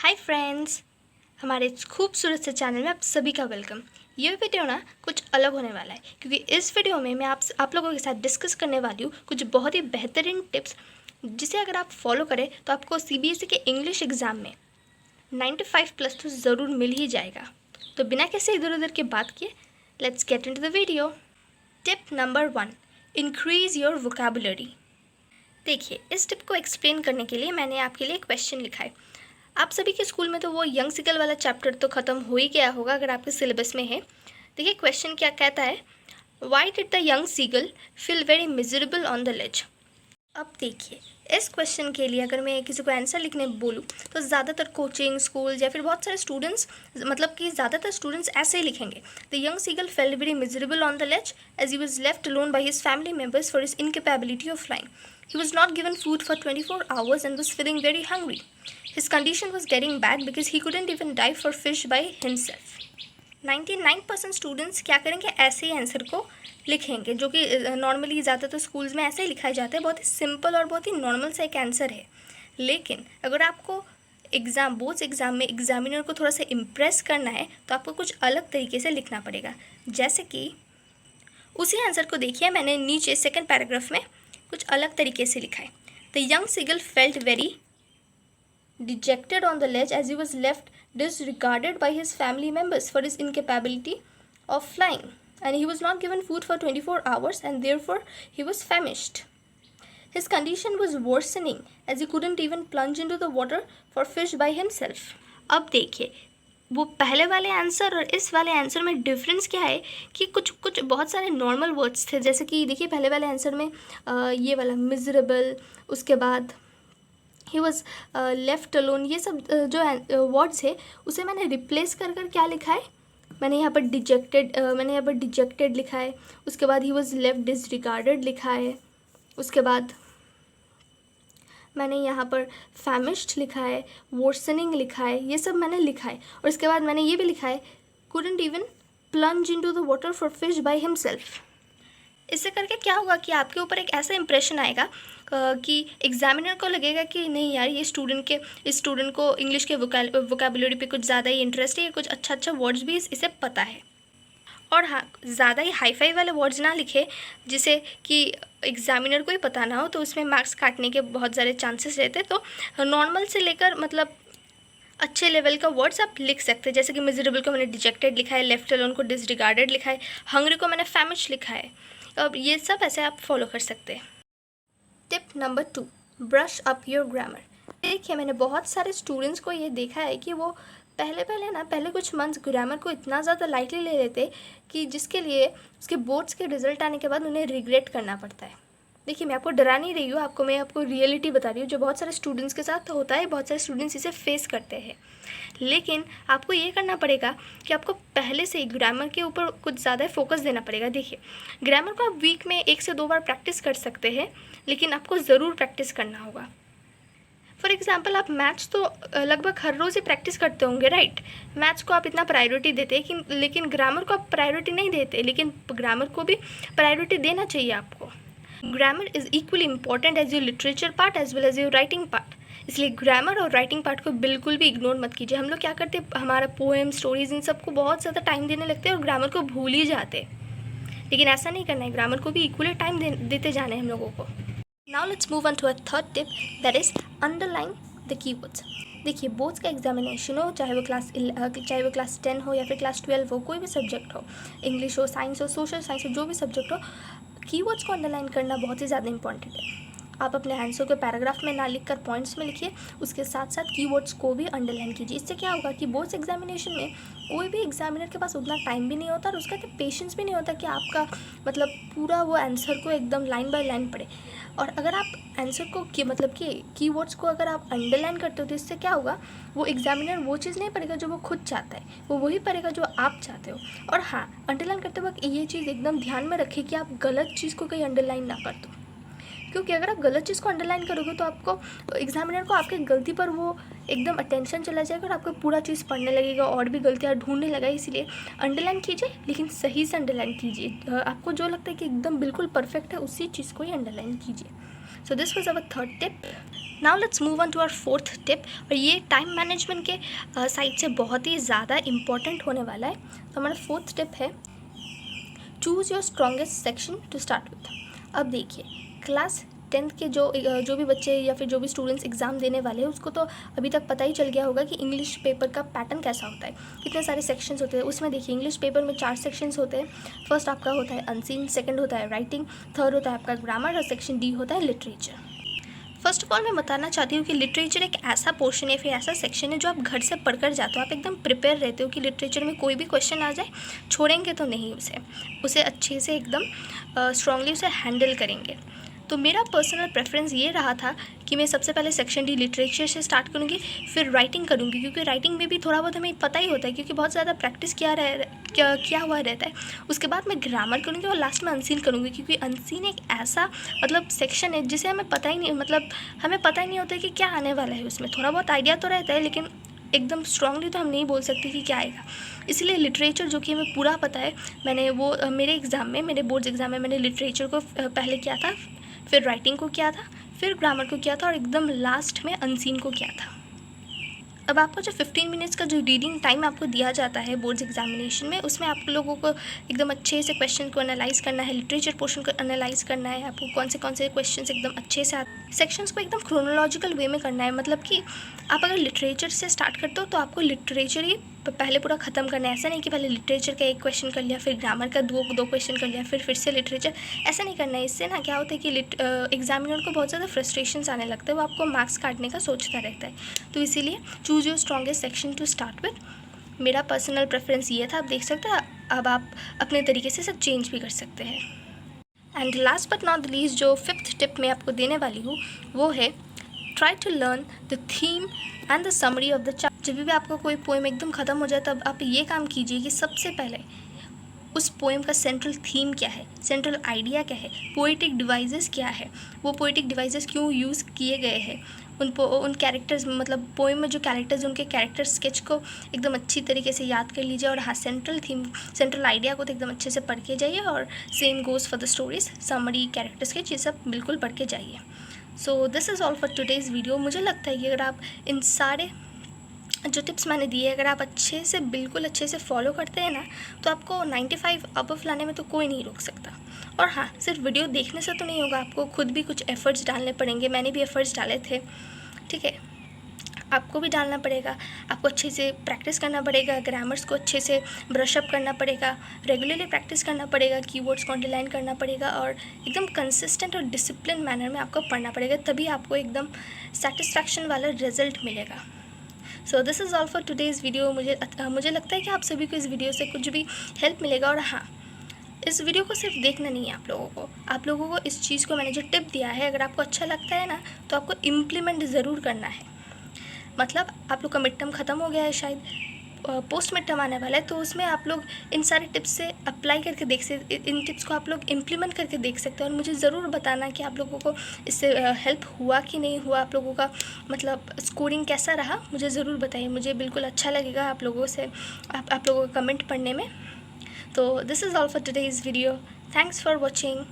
Hi friends, हमारे इस खूबसूरत से चैनल में आप सभी का वेलकम। ये वीडियो ना कुछ अलग होने वाला है क्योंकि इस वीडियो में मैं आप लोगों के साथ डिस्कस करने वाली हूँ कुछ बहुत ही बेहतरीन टिप्स, जिसे अगर आप फॉलो करें तो आपको सीबीएसई के इंग्लिश एग्ज़ाम में 95+ तो ज़रूर मिल ही जाएगा। तो बिना किसी इधर उधर की बात किए let's get into the video. Tip number 1, increase your vocabulary. देखिए, इस टिप को एक्सप्लेन करने के लिए मैंने आपके लिए एक क्वेश्चन लिखा है। आप सभी के स्कूल में तो वो यंग सीगल वाला चैप्टर तो ख़त्म हो ही गया होगा अगर आपके सिलेबस में है। देखिए क्वेश्चन क्या कहता है, why did the young seagull feel very miserable on the ledge. अब देखिए, इस क्वेश्चन के लिए अगर मैं किसी को आंसर लिखने बोलूँ तो ज़्यादातर कोचिंग स्कूल या फिर बहुत सारे स्टूडेंट्स, मतलब कि ज़्यादातर स्टूडेंट्स ऐसे ही लिखेंगे, the young seagull felt very miserable on the ledge as he was left alone by his family members for his incapability of flying. He was not given food for 24 hours and was feeling very hungry. His condition was getting bad because he couldn't even dive for fish by himself. 99% students क्या करेंगे, ऐसे ही answer को लिखेंगे, जो कि normally ज़्यादातर schools में ऐसे ही लिखाए जाते हैं। बहुत ही सिंपल और बहुत ही नॉर्मल सा एक आंसर है। लेकिन अगर आपको बोर्ड्स एग्ज़ाम में एग्जामिनर को थोड़ा सा इम्प्रेस करना है तो आपको कुछ अलग तरीके से लिखना पड़ेगा। जैसे कि उसी आंसर को देखिए, मैंने नीचे सेकेंड पैराग्राफ में कुछ अलग तरीके से लिखा है। The young seagull felt very dejected on the ledge as he was left disregarded by his family members for his incapability of flying, and he was not given food for 24 hours and therefore he was famished. His condition was worsening as he couldn't even plunge into the water for fish by himself. अब देखिए, वो पहले वाले answer और इस वाले answer में difference क्या है कि कुछ बहुत सारे नॉर्मल वर्ड्स थे। जैसे कि देखिए, पहले वाले आंसर में ये वाला मिजरेबल, उसके बाद ही वॉज लेफ्ट अलोन, ये सब जो वर्ड्स है उसे मैंने रिप्लेस कर क्या लिखा है, मैंने यहाँ पर डिजेक्टेड लिखा है। उसके बाद ही वॉज लेफ्ट डिसरिगार्डेड लिखा है। उसके बाद मैंने यहाँ पर फैमिश्ड लिखा है, वर्सनिंग लिखा है, ये सब मैंने लिखा है। और इसके बाद मैंने ये भी लिखा है, couldn't even plunge into the water for fish by himself. इससे करके क्या होगा कि आपके ऊपर एक ऐसा इंप्रेशन आएगा कि एग्जामिनर को लगेगा कि नहीं यार, इस स्टूडेंट को इंग्लिश के वोकैबुलरी पे कुछ ज़्यादा ही इंटरेस्ट है, कुछ अच्छा वर्ड्स भी इसे पता है। और हाँ, ज़्यादा ही हाईफाई वाले वर्ड्स ना लिखे जिसे कि एग्जामिनर को ही पता ना हो, तो उसमें मार्क्स काटने के बहुत सारे चांसेस रहते हैं। तो नॉर्मल से लेकर मतलब अच्छे लेवल का वर्ड्स आप लिख सकते हैं। जैसे कि मिजरेबल को मैंने डिजेक्टेड लिखा है, लेफ्ट अलोन को डिसरिगार्डेड लिखा है, हंग्री को मैंने फैमिश लिखा है। अब ये सब ऐसे आप फॉलो कर सकते हैं। Tip number 2, brush up your grammar. देखिए, मैंने बहुत सारे स्टूडेंट्स को ये देखा है कि वो पहले कुछ मंथ्स ग्रामर को इतना ज़्यादा लाइटली ले लेते कि जिसके लिए उसके बोर्ड्स के रिजल्ट आने के बाद उन्हें रिग्रेट करना पड़ता है। देखिए, मैं आपको डरा नहीं रही हूँ, मैं आपको रियलिटी बता रही हूँ जो बहुत सारे स्टूडेंट्स के साथ होता है। बहुत सारे स्टूडेंट्स इसे फेस करते हैं। लेकिन आपको ये करना पड़ेगा कि आपको पहले से ही ग्रामर के ऊपर कुछ ज़्यादा फोकस देना पड़ेगा। देखिए, ग्रामर को आप वीक में 1 से 2 बार प्रैक्टिस कर सकते हैं, लेकिन आपको ज़रूर प्रैक्टिस करना होगा। फॉर एग्ज़ाम्पल, आप मैथ्स तो लगभग हर रोज़ ही प्रैक्टिस करते होंगे, राइट। मैथ्स को आप इतना प्रायोरिटी देते हैं लेकिन ग्रामर को आप प्रायोरिटी नहीं देते, लेकिन ग्रामर को भी प्रायोरिटी देना चाहिए आपको। Grammar is equally important as your literature part as well as your writing part. इसलिए ग्रामर और राइटिंग पार्ट को बिल्कुल भी इग्नोर मत कीजिए। हम लोग क्या करते हैं, हमारा पोएम, स्टोरीज, इन सबको बहुत ज़्यादा टाइम देने लगते हैं और ग्रामर को भूल ही जाते हैं। लेकिन ऐसा नहीं करना है, ग्रामर को भी इक्वली टाइम देते जाना है हम लोगों को। Now let's move on to a third tip, that is underline the keywords. देखिए, बोर्ड्स का एग्जामिनेशन हो, चाहे वो क्लास 10 हो या फिर क्लास 12 हो, कोई भी सब्जेक्ट हो, इंग्लिश हो, साइंस हो, सोशल साइंस हो, जो भी सब्जेक्ट हो, कीवर्ड्स को अंडरलाइन करना बहुत ही ज़्यादा इंपॉर्टेंट है। आप अपने आंसर को पैराग्राफ में ना लिखकर पॉइंट्स में लिखिए, उसके साथ साथ कीवर्ड्स को भी अंडरलाइन कीजिए। इससे क्या होगा कि बोर्ड्स एग्जामिनेशन में कोई भी एग्जामिनर के पास उतना टाइम भी नहीं होता और उसका पेशेंस भी नहीं होता कि आपका मतलब पूरा वो आंसर को एकदम लाइन बाय लाइन पढ़े। और अगर आप आंसर को कीवर्ड्स को अगर आप अंडरलाइन करते हो तो इससे क्या होगा, वो एग्जामिनर वो चीज़ नहीं पढ़ेगा जो वो खुद चाहता है, वो वही पढ़ेगा जो आप चाहते हो। और हाँ, अंडरलाइन करते वक्त ये चीज़ एकदम ध्यान में रखें कि आप गलत चीज़ को कहीं अंडरलाइन ना कर दो, क्योंकि अगर आप गलत चीज़ को अंडरलाइन करोगे तो आपको एग्जामिनर को आपकी गलती पर वो एकदम अटेंशन चला जाएगा और आपको पूरा चीज़ पढ़ने लगेगा और भी गलतियाँ ढूंढने लगा। इसलिए अंडरलाइन कीजिए, लेकिन सही से अंडरलाइन कीजिए। आपको जो लगता है कि एकदम बिल्कुल परफेक्ट है, उसी चीज़ को ही अंडरलाइन कीजिए। So this was our third tip. Now let's move on to our fourth tip. और ये टाइम मैनेजमेंट के साइड से बहुत ही ज़्यादा इम्पॉर्टेंट होने वाला है. तो हमारा फोर्थ टिप है choose your strongest section two start with. अब देखिए, क्लास 10th के जो भी बच्चे या फिर जो भी स्टूडेंट्स एग्ज़ाम देने वाले हैं उसको तो अभी तक पता ही चल गया होगा कि इंग्लिश पेपर का पैटर्न कैसा होता है. कितने सारे सेक्शंस होते हैं उसमें. देखिए, इंग्लिश पेपर में 4 सेक्शंस होते हैं. फर्स्ट आपका होता है अनसीन, सेकंड होता है राइटिंग, थर्ड होता है आपका ग्रामर और सेक्शन डी होता है लिटरेचर. फर्स्ट ऑफ ऑल मैं बताना चाहती हूँ कि लिटरेचर एक ऐसा पोर्शन है, फिर ऐसा सेक्शन है जो आप घर से पढ़कर जाते हो. आप एकदम प्रिपेयर रहते हो कि लिटरेचर में कोई भी क्वेश्चन आ जाए, छोड़ेंगे तो नहीं उसे अच्छे से एकदम स्ट्रांगली उसे हैंडल करेंगे. तो मेरा पर्सनल प्रेफरेंस ये रहा था कि मैं सबसे पहले सेक्शन डी लिटरेचर से स्टार्ट करूँगी, फिर राइटिंग करूँगी, क्योंकि राइटिंग में भी थोड़ा बहुत हमें पता ही होता है क्योंकि बहुत ज़्यादा प्रैक्टिस किया हुआ रहता है. उसके बाद मैं ग्रामर करूँगी और लास्ट में अनसीन करूँगी, क्योंकि अनसीन एक ऐसा सेक्शन है जिसे हमें पता ही नहीं होता है कि क्या आने वाला है. उसमें थोड़ा बहुत आइडिया तो रहता है लेकिन एकदम स्ट्रांगली तो हम नहीं बोल सकते कि क्या आएगा. इसलिए लिटरेचर जो कि हमें पूरा पता है, मैंने वो मेरे बोर्ड्स एग्ज़ाम में मैंने लिटरेचर को पहले किया था, फिर राइटिंग को किया था, फिर ग्रामर को किया था और एकदम लास्ट में अनसीन को किया था. अब आपका जो 15 मिनट्स का जो रीडिंग टाइम आपको दिया जाता है बोर्ड्स एग्जामिनेशन में, उसमें आप लोगों को एकदम अच्छे से क्वेश्चन को एनालाइज करना है, लिटरेचर पोर्शन को एनालाइज करना है. आपको कौन से क्वेश्चंस एकदम अच्छे से सेक्शंस को एकदम क्रोनोलॉजिकल वे में करना है. मतलब कि आप अगर लिटरेचर से स्टार्ट करते हो तो आपको लिटरेचर ही पहले पूरा ख़त्म करना है. ऐसा नहीं कि पहले लिटरेचर का एक क्वेश्चन कर लिया, फिर ग्रामर का दो क्वेश्चन कर लिया, फिर से लिटरेचर. ऐसा नहीं करना है. इससे ना क्या होता है कि एग्जामिनर को बहुत ज़्यादा फ्रस्ट्रेशंस आने लगता है, वो आपको मार्क्स काटने का सोचता रहता है. तो इसीलिए choose your strongest section two start with. मेरा पर्सनल प्रेफरेंस ये था. आप देख सकते हैं, अब आप अपने तरीके से सब चेंज भी कर सकते हैं. And last but not the least, जो फिफ्थ टिप मैं आपको देने वाली हूँ वो है try to learn the theme and the summary of the chapter. जब भी आपका कोई पोएम एकदम ख़त्म हो जाए तब आप ये काम कीजिए कि सबसे पहले उस पोएम का सेंट्रल थीम क्या है, सेंट्रल आइडिया क्या है, पोएटिक डिवाइसेस क्या है, वो पोएटिक डिवाइसेस क्यों यूज़ किए गए हैं, उन कैरेक्टर्स, मतलब पोएम में जो कैरेक्टर्स, उनके कैरेक्टर स्केच को एकदम अच्छी तरीके से याद कर लीजिए. और हाँ, सेंट्रल थीम, सेंट्रल आइडिया को तो एकदम अच्छे से पढ़ के जाइए. और same goes for the stories, summary, character sketch, ये सब बिल्कुल पढ़ के जाइए. So this is all for today's video. मुझे लगता है कि अगर आप इन सारे जो टिप्स मैंने दिए अगर आप बिल्कुल अच्छे से फॉलो करते हैं ना, तो आपको 95 अबव लाने में तो कोई नहीं रोक सकता. और हाँ, सिर्फ वीडियो देखने से तो नहीं होगा, आपको खुद भी कुछ एफ़र्ट्स डालने पड़ेंगे. मैंने भी एफ़र्ट्स डाले थे, ठीक है, आपको भी डालना पड़ेगा. आपको अच्छे से प्रैक्टिस करना पड़ेगा, ग्रामर्स को अच्छे से ब्रशअप करना पड़ेगा, रेगुलरली प्रैक्टिस करना पड़ेगा, कीवर्ड्स को अंडरलाइन करना पड़ेगा और एकदम कंसिस्टेंट और डिसिप्लिन मैनर में आपको पढ़ना पड़ेगा. तभी आपको एकदम सेटिस्फैक्शन वाला रिजल्ट मिलेगा. So this is all for today's video. मुझे लगता है कि आप सभी को इस वीडियो से कुछ भी हेल्प मिलेगा. और हाँ, इस वीडियो को सिर्फ देखना नहीं है आप लोगों को इस चीज़ को मैंने जो टिप दिया है, अगर आपको अच्छा लगता है ना, तो आपको इम्प्लीमेंट ज़रूर करना है. मतलब आप लोग का मिड टर्म ख़त्म हो गया है, शायद पोस्ट मिड टर्म आने वाला है, तो उसमें आप लोग इन सारे टिप्स से अप्लाई करके इन टिप्स को आप लोग इम्प्लीमेंट करके देख सकते हैं. और मुझे ज़रूर बताना कि आप लोगों को इससे हेल्प हुआ कि नहीं हुआ, आप लोगों का मतलब स्कोरिंग कैसा रहा, मुझे ज़रूर बताइए. मुझे बिल्कुल अच्छा लगेगा आप लोगों का कमेंट पढ़ने में. तो this is all for today's video. Thanks for watching.